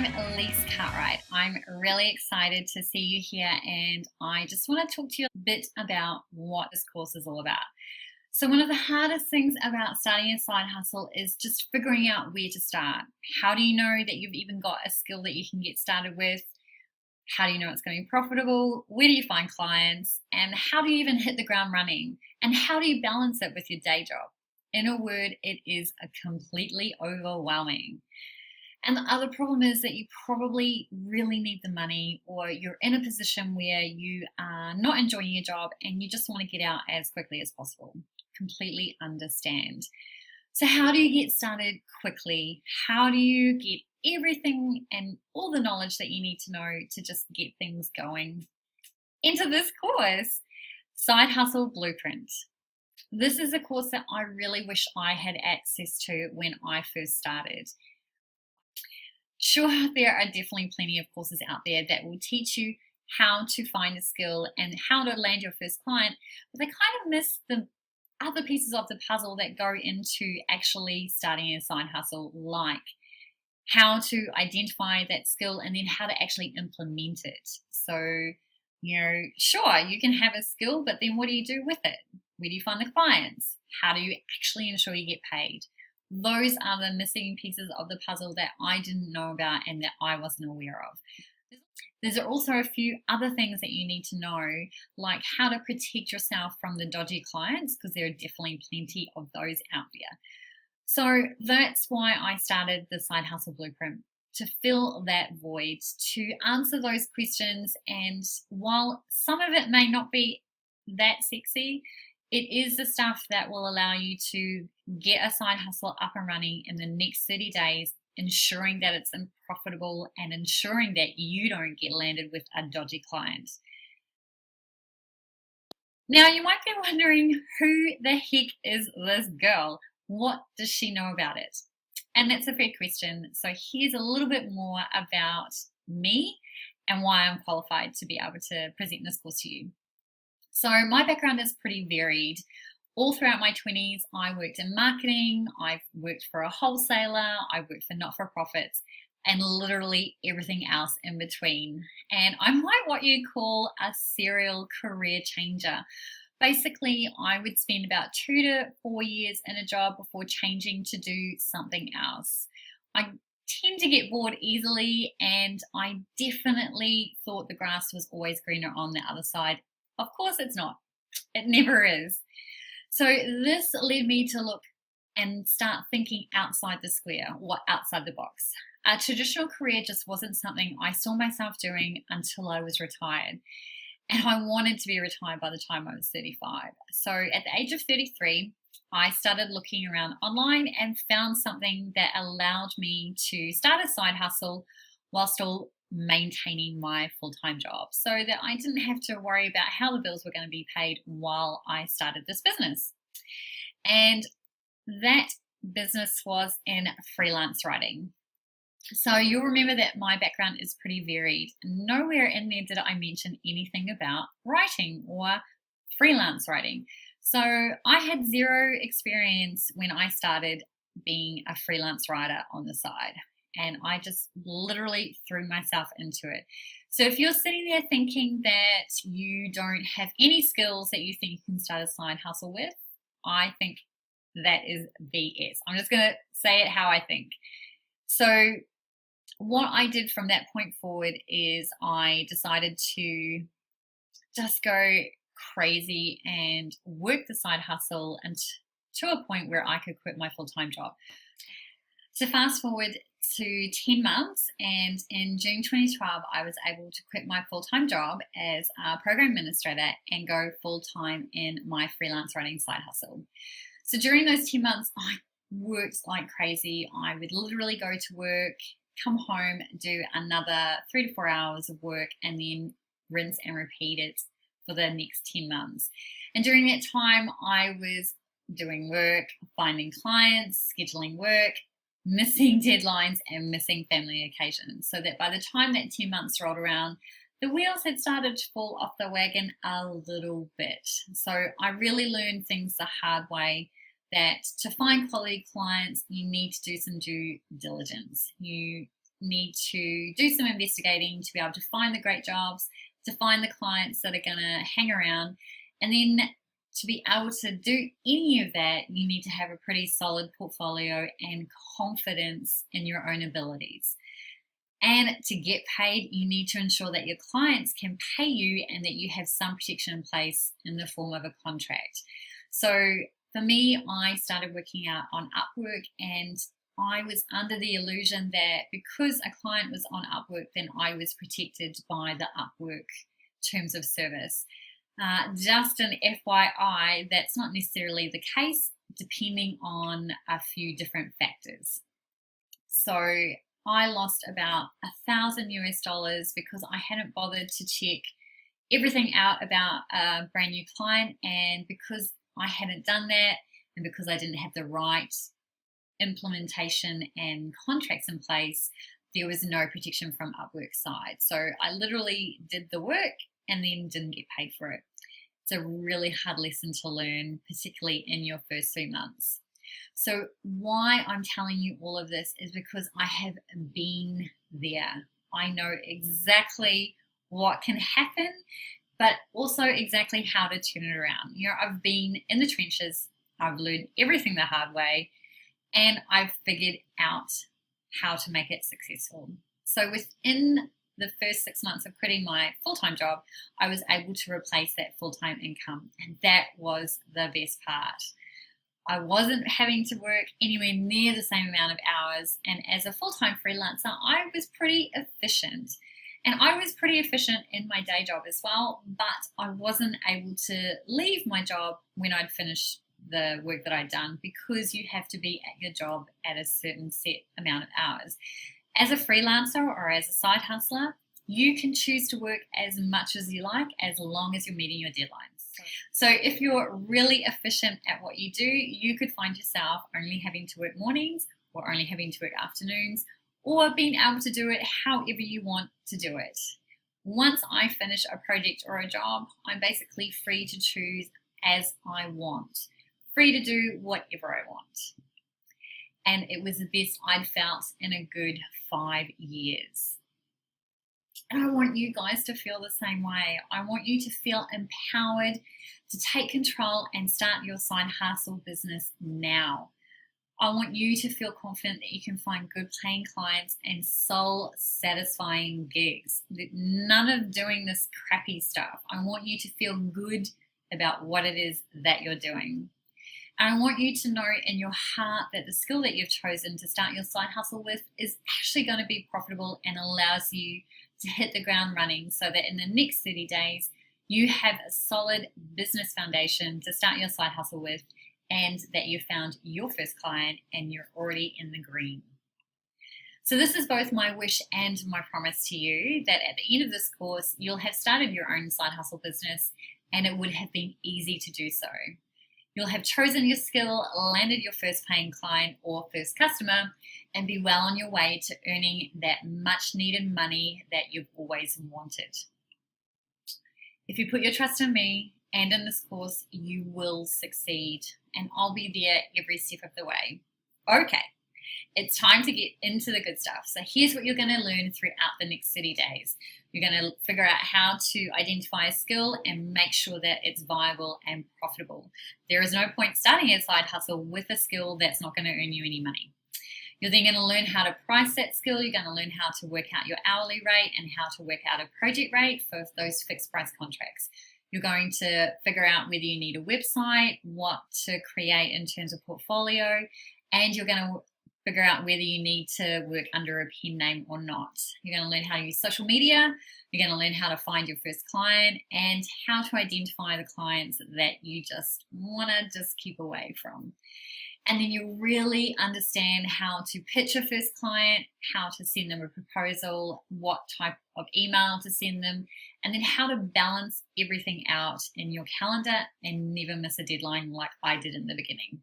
I'm Elise Cartwright. I'm really excited to see you here, and I just want to talk to you a bit about what this course is all about. So, one of the hardest things about starting a side hustle is just figuring out where to start. How do you know that you've even got a skill that you can get started with? How do you know it's going to be profitable? Where do you find clients? And how do you even hit the ground running? And how do you balance it with your day job? In a word, it is a completely overwhelming. And the other problem is that you probably really need the money, or you're in a position where you are not enjoying your job and you just want to get out as quickly as possible. Completely understand. So, how do you get started quickly? How do you get everything and all the knowledge that you need to know to just get things going? Into this course, Side Hustle Blueprint. This is a course that I really wish I had access to when I first started. Sure, there are definitely plenty of courses out there that will teach you how to find a skill and how to land your first client, but they kind of miss the other pieces of the puzzle that go into actually starting a side hustle, like how to identify that skill and then how to actually implement it. So, sure, you can have a skill, but then what do you do with it? Where do you find the clients? How do you actually ensure you get paid? Those are the missing pieces of the puzzle that I didn't know about and that I wasn't aware of. There's also a few other things that you need to know, like how to protect yourself from the dodgy clients, because there are definitely plenty of those out there. So that's why I started the Side Hustle Blueprint, to fill that void, to answer those questions. And while some of it may not be that sexy, it is the stuff that will allow you to get a side hustle up and running in the next 30 days, ensuring that it's profitable and ensuring that you don't get landed with a dodgy client. Now, you might be wondering, who the heck is this girl? What does she know about it? And that's a fair question. So here's a little bit more about me and why I'm qualified to be able to present this course to you. So my background is pretty varied. All throughout my 20s, I worked in marketing, I've worked for a wholesaler, I worked for not-for-profits, and literally everything else in between. And I'm like what you call a serial career changer. Basically, I would spend about 2 to 4 years in a job before changing to do something else. I tend to get bored easily, and I definitely thought the grass was always greener on the other side. Of course it's not. It never is. So this led me to look and start thinking outside the square, or outside the box. A traditional career just wasn't something I saw myself doing until I was retired. And I wanted to be retired by the time I was 35. So at the age of 33, I started looking around online and found something that allowed me to start a side hustle while still maintaining my full-time job, so that I didn't have to worry about how the bills were going to be paid while I started this business. And that business was in freelance writing. So you'll remember that my background is pretty varied. Nowhere in there did I mention anything about writing or freelance writing. So I had zero experience when I started being a freelance writer on the side. And I just literally threw myself into it. So if you're sitting there thinking that you don't have any skills that you think you can start a side hustle with, I think that is BS. I'm just going to say it how I think. So what I did from that point forward is I decided to just go crazy and work the side hustle and to a point where I could quit my full-time job. So fast forward to 10 months, and in June 2012, I was able to quit my full-time job as a program administrator and go full-time in my freelance writing side hustle. So during those 10 months, I worked like crazy. I would literally go to work, come home, do another 3 to 4 hours of work, and then rinse and repeat it for the next 10 months. And during that time, I was doing work, finding clients, scheduling work, missing deadlines, and missing family occasions, so that by the time that 10 months rolled around, the wheels had started to fall off the wagon a little bit. So I really learned things the hard way, that to find quality clients, you need to do some due diligence. You need to do some investigating to be able to find the great jobs, to find the clients that are going to hang around. And then to be able to do any of that, you need to have a pretty solid portfolio and confidence in your own abilities. And to get paid, you need to ensure that your clients can pay you and that you have some protection in place in the form of a contract. So for me, I started working out on Upwork, and I was under the illusion that because a client was on Upwork, then I was protected by the Upwork terms of service. Just an FYI, that's not necessarily the case, depending on a few different factors. So I lost about $1,000 because I hadn't bothered to check everything out about a brand new client, and because I hadn't done that, and because I didn't have the right implementation and contracts in place, there was no protection from Upwork's side. So I literally did the work and then didn't get paid for it. It's a really hard lesson to learn, particularly in your first 3 months. So why I'm telling you all of this is because I have been there. I know exactly what can happen, but also exactly how to turn it around. I've been in the trenches, I've learned everything the hard way, and I've figured out how to make it successful. So within the first 6 months of quitting my full-time job, I was able to replace that full-time income, and that was the best part. I wasn't having to work anywhere near the same amount of hours, and as a full-time freelancer, I was pretty efficient. And I was pretty efficient in my day job as well, but I wasn't able to leave my job when I'd finished the work that I'd done, because you have to be at your job at a certain set amount of hours. As a freelancer or as a side hustler, you can choose to work as much as you like, as long as you're meeting your deadlines. So if you're really efficient at what you do, you could find yourself only having to work mornings or only having to work afternoons, or being able to do it however you want to do it. Once I finish a project or a job, I'm basically free to choose as I want, free to do whatever I want. And it was the best I'd felt in a good 5 years. And I want you guys to feel the same way. I want you to feel empowered to take control and start your side hustle business now. I want you to feel confident that you can find good paying clients and soul satisfying gigs. None of doing this crappy stuff. I want you to feel good about what it is that you're doing. And I want you to know in your heart that the skill that you've chosen to start your side hustle with is actually going to be profitable and allows you to hit the ground running, so that in the next 30 days, you have a solid business foundation to start your side hustle with, and that you found your first client and you're already in the green. So this is both my wish and my promise to you, that at the end of this course, you'll have started your own side hustle business, and it would have been easy to do so. You'll have chosen your skill, landed your first paying client or first customer, and be well on your way to earning that much needed money that you've always wanted. If you put your trust in me and in this course, you will succeed, and I'll be there every step of the way. Okay, it's time to get into the good stuff. So here's what you're going to learn throughout the next 30 days. You're going to figure out how to identify a skill and make sure that it's viable and profitable. There is no point starting a side hustle with a skill that's not going to earn you any money. You're then going to learn how to price that skill. You're going to learn how to work out your hourly rate and how to work out a project rate for those fixed price contracts. You're going to figure out whether you need a website, what to create in terms of portfolio, and you're going to figure out whether you need to work under a pen name or not. You're going to learn how to use social media. You're going to learn how to find your first client and how to identify the clients that you just want to just keep away from. And then you really understand how to pitch your first client, how to send them a proposal, what type of email to send them, and then how to balance everything out in your calendar and never miss a deadline like I did in the beginning.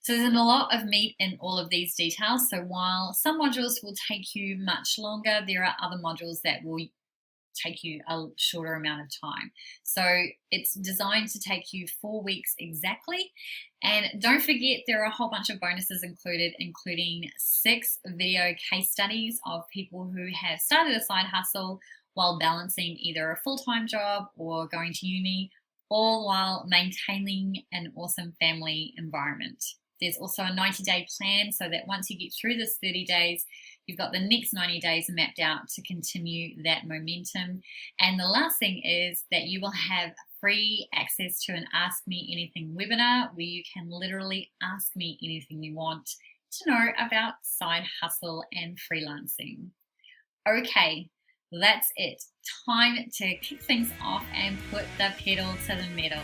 So there's a lot of meat in all of these details. So while some modules will take you much longer, there are other modules that will take you a shorter amount of time. So it's designed to take you 4 weeks exactly. And don't forget, there are a whole bunch of bonuses included, including 6 video case studies of people who have started a side hustle while balancing either a full-time job or going to uni, all while maintaining an awesome family environment. There's also a 90-day plan so that once you get through this 30 days, you've got the next 90 days mapped out to continue that momentum. And the last thing is that you will have free access to an Ask Me Anything webinar where you can literally ask me anything you want to know about side hustle and freelancing. Okay, that's it. Time to kick things off and put the pedal to the metal.